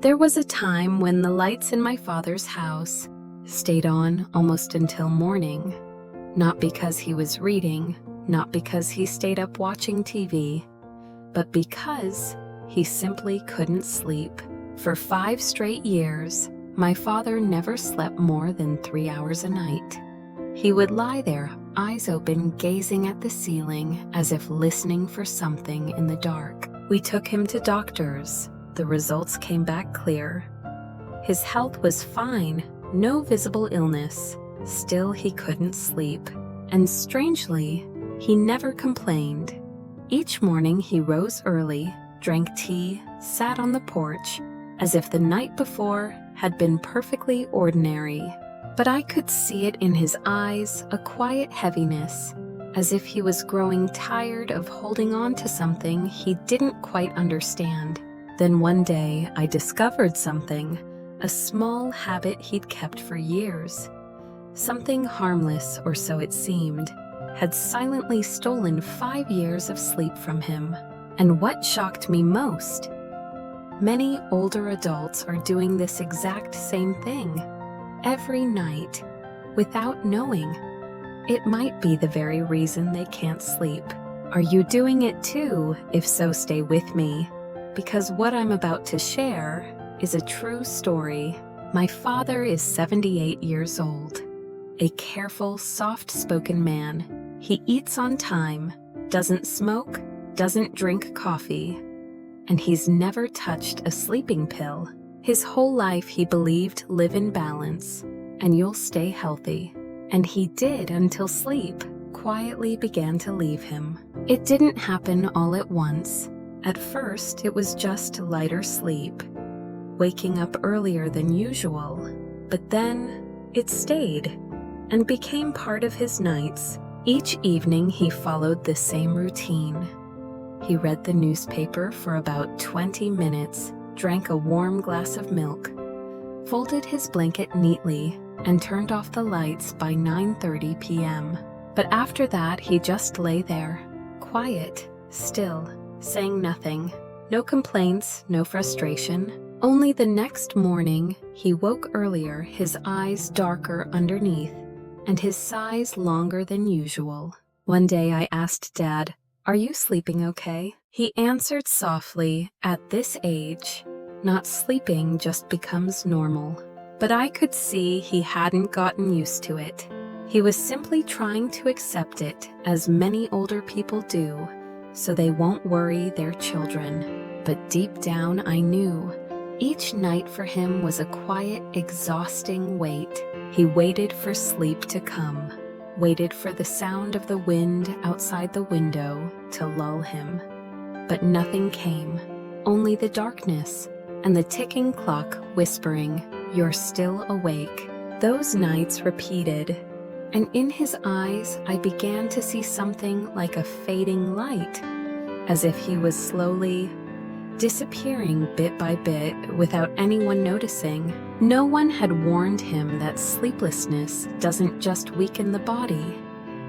There was a time when the lights in my father's house stayed on almost until morning. Not because he was reading, not because he stayed up watching TV, but because he simply couldn't sleep. For 5 straight years, my father never slept more than 3 hours a night. He would lie there, eyes open, gazing at the ceiling as if listening for something in the dark. We took him to doctors. The results came back clear. His health was fine, no visible illness. Still, he couldn't sleep. And strangely, he never complained. Each morning he rose early, drank tea, sat on the porch, as if the night before had been perfectly ordinary. But I could see it in his eyes, a quiet heaviness, as if he was growing tired of holding on to something he didn't quite understand. Then one day I discovered something, a small habit he'd kept for years. Something harmless, or so it seemed, had silently stolen 5 years of sleep from him. And what shocked me most, many older adults are doing this exact same thing, every night, without knowing. It might be the very reason they can't sleep. Are you doing it too? If so, stay with me, because what I'm about to share is a true story. My father is 78 years old, a careful, soft-spoken man. He eats on time, doesn't smoke, doesn't drink coffee, and he's never touched a sleeping pill. His whole life he believed live in balance, and you'll stay healthy. And he did until sleep quietly began to leave him. It didn't happen all at once. At first, it was just lighter sleep, waking up earlier than usual. But then, it stayed and became part of his nights. Each evening, he followed the same routine. He read the newspaper for about 20 minutes, drank a warm glass of milk, folded his blanket neatly, and turned off the lights by 9:30 p.m. But after that, he just lay there, quiet, still, saying nothing. No complaints, no frustration. Only the next morning, he woke earlier, his eyes darker underneath, and his sighs longer than usual. One day I asked Dad, "Are you sleeping okay?" He answered softly, "At this age, not sleeping just becomes normal." But I could see he hadn't gotten used to it. He was simply trying to accept it, as many older people do, so they won't worry their children. But deep down I knew, each night for him was a quiet, exhausting wait. He waited for sleep to come, waited for the sound of the wind outside the window to lull him. But nothing came, only the darkness and the ticking clock whispering, "You're still awake." Those nights repeated, and in his eyes I began to see something like a fading light, as if he was slowly disappearing bit by bit without anyone noticing. No one had warned him that sleeplessness doesn't just weaken the body,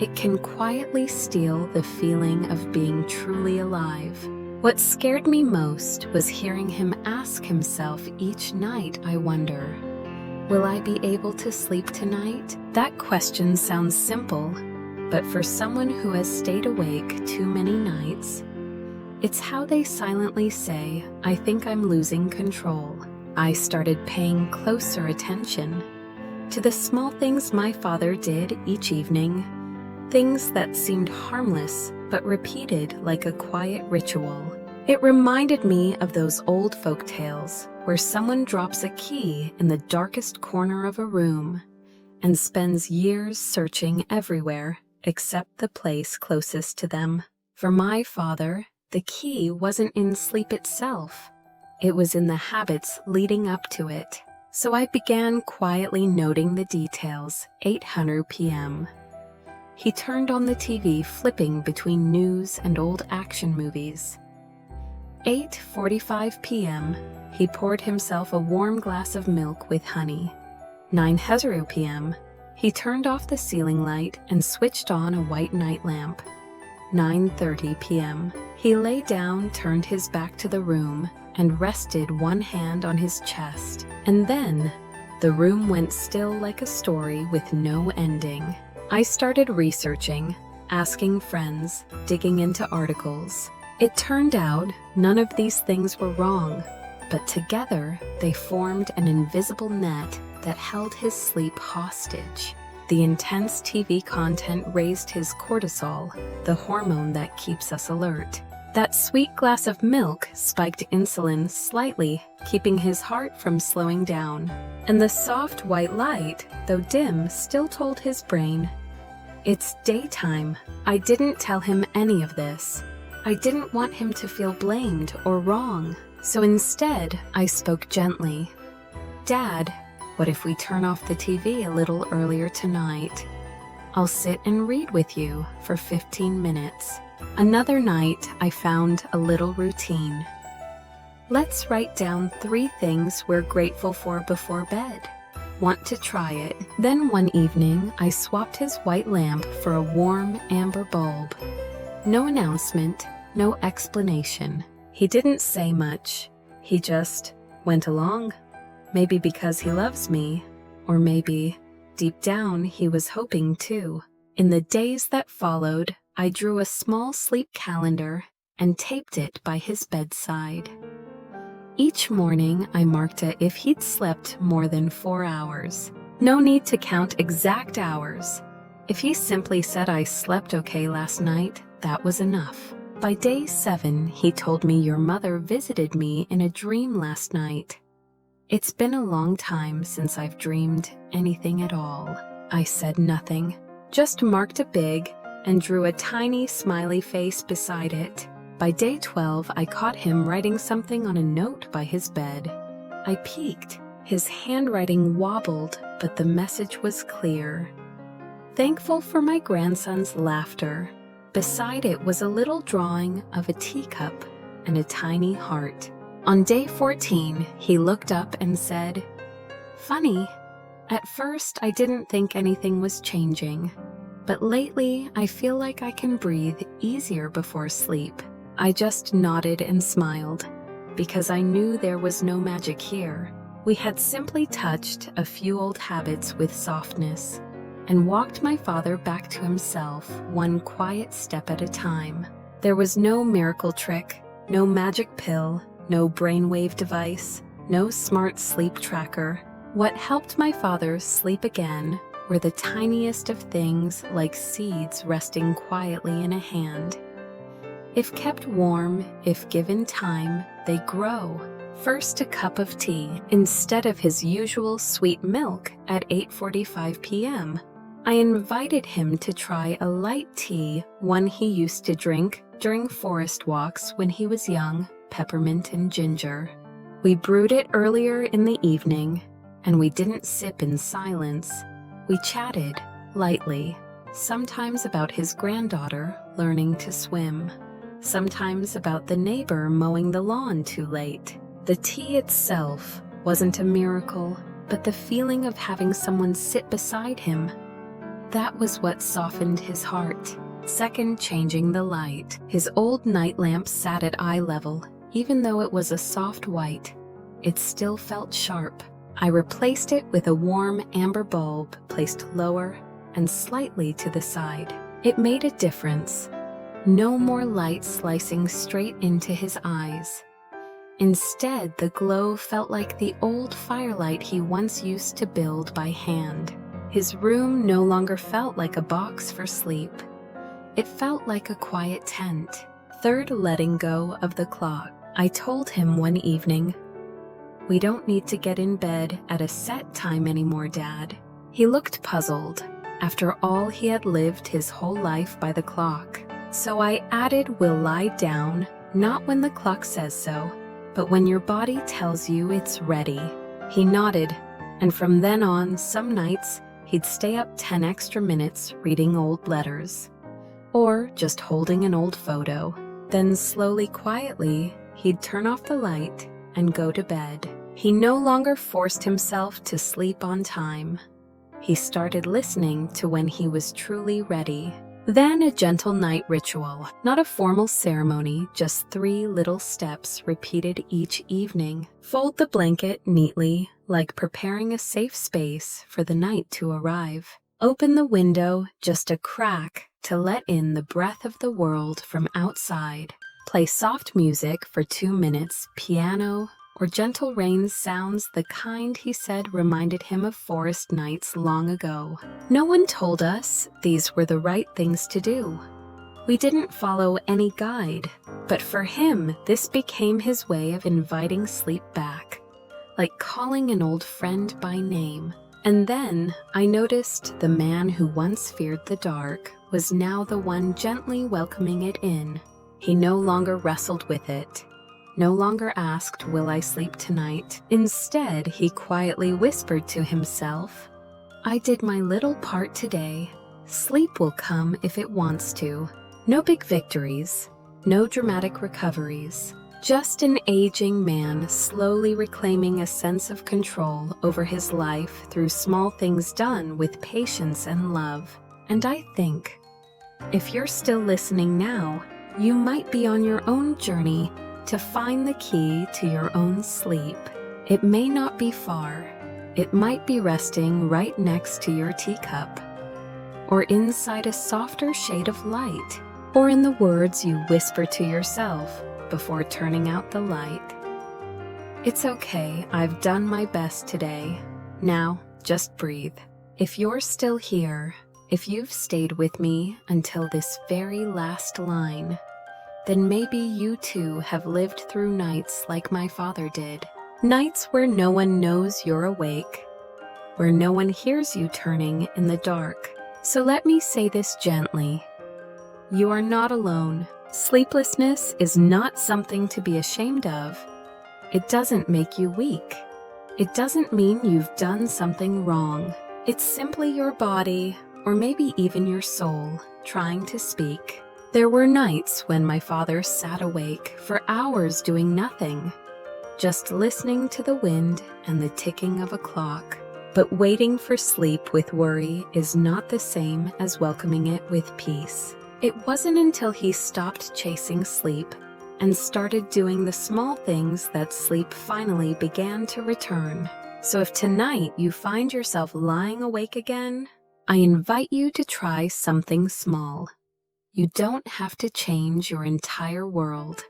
it can quietly steal the feeling of being truly alive. What scared me most was hearing him ask himself each night, I wonder, "Will I be able to sleep tonight?" That question sounds simple, but for someone who has stayed awake too many nights, it's how they silently say, "I think I'm losing control." I started paying closer attention to the small things my father did each evening, things that seemed harmless but repeated like a quiet ritual. It reminded me of those old folk tales where someone drops a key in the darkest corner of a room and spends years searching everywhere except the place closest to them. For my father, the key wasn't in sleep itself. It was in the habits leading up to it. So I began quietly noting the details. 8:00 p.m. He turned on the TV, flipping between news and old action movies. 8:45 p.m. He poured himself a warm glass of milk with honey. 9:00 p.m. He turned off the ceiling light and switched on a white night lamp. 9:30 p.m. He lay down, turned his back to the room, and rested one hand on his chest. And then, the room went still like a story with no ending. I started researching, asking friends, digging into articles. It turned out none of these things were wrong, but together they formed an invisible net that held his sleep hostage. The intense TV content raised his cortisol, the hormone that keeps us alert. That sweet glass of milk spiked insulin slightly, keeping his heart from slowing down. And the soft white light, though dim, still told his brain, "It's daytime." I didn't tell him any of this. I didn't want him to feel blamed or wrong. So instead, I spoke gently. "Dad, what if we turn off the TV a little earlier tonight? I'll sit and read with you for 15 minutes. Another night, I found a little routine. Let's write down 3 things we're grateful for before bed. Want to try it? Then one evening, I swapped his white lamp for a warm amber bulb. No announcement, no explanation. He didn't say much. He just went along. Maybe because he loves me, or maybe, deep down, he was hoping too. In the days that followed, I drew a small sleep calendar and taped it by his bedside. Each morning, I marked it if he'd slept more than 4 hours. No need to count exact hours. If he simply said I slept okay last night, that was enough. By day 7, he told me your mother visited me in a dream last night. It's been a long time since I've dreamed anything at all. I said nothing, just marked a big and drew a tiny smiley face beside it. By day 12, I caught him writing something on a note by his bed. I peeked. His handwriting wobbled, but the message was clear. Thankful for my grandson's laughter. Beside it was a little drawing of a teacup and a tiny heart. On day 14, he looked up and said, "Funny, at first I didn't think anything was changing, but lately I feel like I can breathe easier before sleep." I just nodded and smiled, because I knew there was no magic here. We had simply touched a few old habits with softness, and walked my father back to himself one quiet step at a time. There was no miracle trick, no magic pill, no brainwave device, no smart sleep tracker. What helped my father sleep again were the tiniest of things, like seeds resting quietly in a hand. If kept warm, if given time, they grow. First a cup of tea instead of his usual sweet milk at 8:45 p.m. I invited him to try a light tea, one he used to drink during forest walks when he was young, peppermint and ginger. We brewed it earlier in the evening, and we didn't sip in silence. We chatted, lightly, sometimes about his granddaughter learning to swim, sometimes about the neighbor mowing the lawn too late. The tea itself wasn't a miracle, but the feeling of having someone sit beside him. That was what softened his heart. Second, changing the light. His old night lamp sat at eye level. Even though it was a soft white, it still felt sharp. I replaced it with a warm amber bulb placed lower and slightly to the side. It made a difference. No more light slicing straight into his eyes. Instead, the glow felt like the old firelight he once used to build by hand. His room no longer felt like a box for sleep. It felt like a quiet tent. Third, letting go of the clock. I told him one evening, "We don't need to get in bed at a set time anymore, Dad." He looked puzzled. After all, he had lived his whole life by the clock. So I added, "We'll lie down, not when the clock says so, but when your body tells you it's ready." He nodded, and from then on, some nights, he'd stay up 10 extra minutes reading old letters, or just holding an old photo. Then slowly, quietly, he'd turn off the light and go to bed. He no longer forced himself to sleep on time. He started listening to when he was truly ready. Then a gentle night ritual, not a formal ceremony, just 3 little steps repeated each evening. Fold the blanket neatly, like preparing a safe space for the night to arrive. Open the window just a crack to let in the breath of the world from outside. Play soft music for 2 minutes, piano, or gentle rain sounds, the kind he said reminded him of forest nights long ago. No one told us these were the right things to do. We didn't follow any guide, but for him, this became his way of inviting sleep back, like calling an old friend by name. And then I noticed the man who once feared the dark was now the one gently welcoming it in. He no longer wrestled with it. No longer asked, "Will I sleep tonight?" Instead, he quietly whispered to himself, "I did my little part today. Sleep will come if it wants to." No big victories, no dramatic recoveries, just an aging man slowly reclaiming a sense of control over his life through small things done with patience and love. And I think, if you're still listening now, you might be on your own journey to find the key to your own sleep. It may not be far. It might be resting right next to your teacup, or inside a softer shade of light, or in the words you whisper to yourself before turning out the light. It's okay, I've done my best today. Now, just breathe. If you're still here, if you've stayed with me until this very last line, then maybe you too have lived through nights like my father did. Nights where no one knows you're awake, where no one hears you turning in the dark. So let me say this gently. You are not alone. Sleeplessness is not something to be ashamed of. It doesn't make you weak. It doesn't mean you've done something wrong. It's simply your body, or maybe even your soul, trying to speak. There were nights when my father sat awake for hours doing nothing, just listening to the wind and the ticking of a clock. But waiting for sleep with worry is not the same as welcoming it with peace. It wasn't until he stopped chasing sleep and started doing the small things that sleep finally began to return. So if tonight you find yourself lying awake again, I invite you to try something small. You don't have to change your entire world.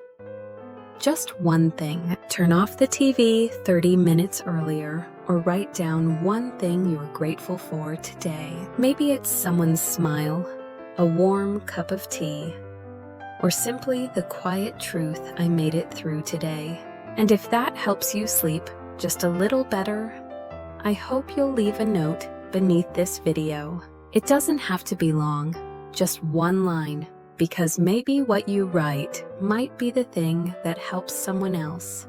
Just one thing. Turn off the TV 30 minutes earlier, or write down one thing you're grateful for today. Maybe it's someone's smile, a warm cup of tea, or simply the quiet truth, I made it through today. And if that helps you sleep just a little better, I hope you'll leave a note beneath this video. It doesn't have to be long. Just one line, because maybe what you write might be the thing that helps someone else.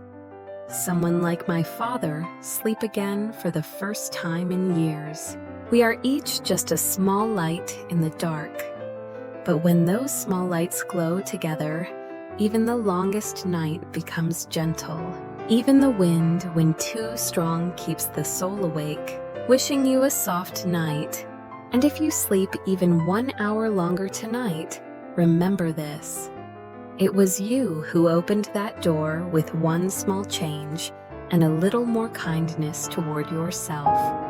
Someone like my father sleep again for the first time in years. We are each just a small light in the dark. But when those small lights glow together, even the longest night becomes gentle. Even the wind, when too strong, keeps the soul awake. Wishing you a soft night. And if you sleep even 1 hour longer tonight, remember this. It was you who opened that door with one small change and a little more kindness toward yourself.